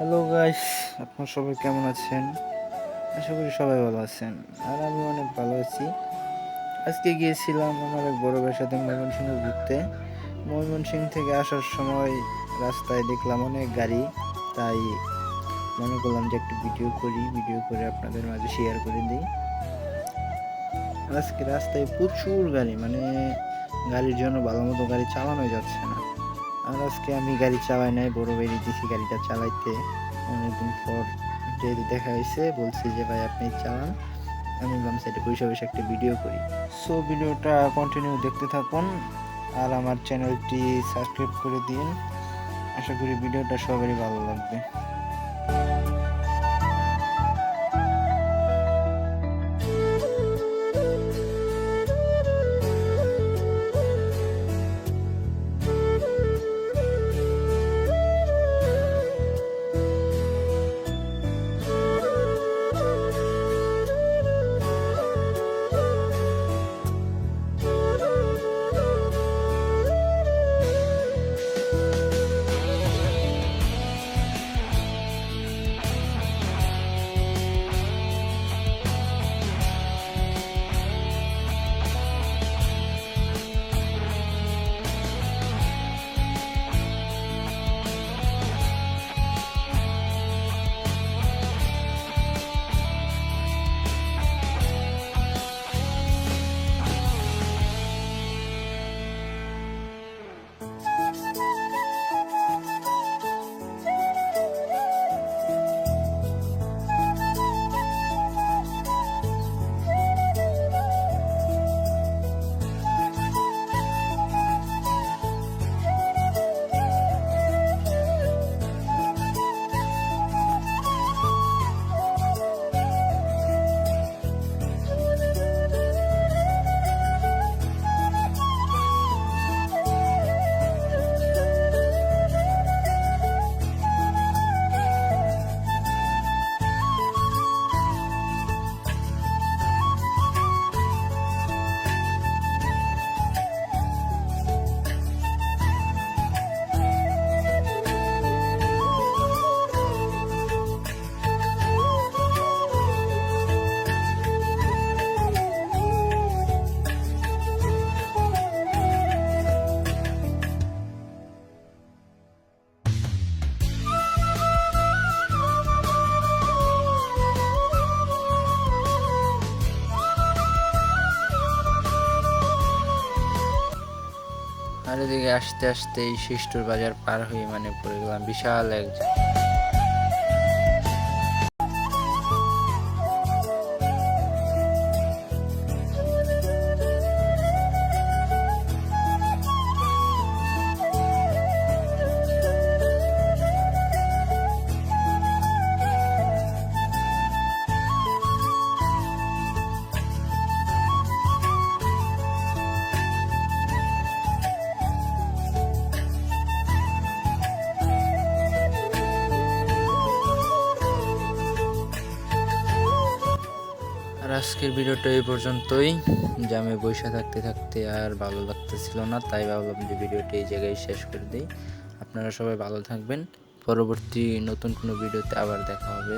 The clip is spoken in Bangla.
হ্যালো গাইস, আপনারা সবাই কেমন আছেন? আশা করি সবাই ভালো আছেন। আর আমি অনেক ভালো আছি। আজকে গিয়েছিলাম আমার এক বড় ভাইয়ের সাথে ময়মনসিংহ ঘুরতে। ময়মনসিংহ থেকে আসার সময় রাস্তায় দেখলাম অনেক গাড়ি, তাই মনে করলাম যে একটু ভিডিও করে আপনাদের মাঝে শেয়ার করে দিই। আর আজকে রাস্তায় প্রচুর গাড়ি, মানে গাড়ির জন্য ভালো মতো গাড়ি চালানো যাচ্ছে না। আর আজকে আমি গাড়ি চালাই নাই, বড় ভাইয়ের দিছি গাড়িটা চালাইতে। অনেকদিন পর যেহেতু দেখা হয়েছে, বলছি যে ভাই আপনি চালান, আমি বললাম সাইডে বসে বসে একটা ভিডিও করি। সো ভিডিওটা কন্টিনিউ দেখতে থাকুন আর আমার চ্যানেলটি সাবস্ক্রাইব করে দিন। আশা করি ভিডিওটা সবারই ভালো লাগবে। আর এদিকে আস্তে আস্তে এই শিষ্টর বাজার পার হয়ে মানে পড়ে গেলাম বিশাল এক আর আজকের ভিডিওটা এই পর্যন্তই। জামে বসে থাকতে থাকতে আর ভালো লাগতেছিল না, তাই ভাবলাম যে ভিডিওটা এই জায়গায় শেষ করে দিই। আপনারা সবাই ভালো থাকবেন। পরবর্তী নতুন কোনো ভিডিওতে আবার দেখা হবে।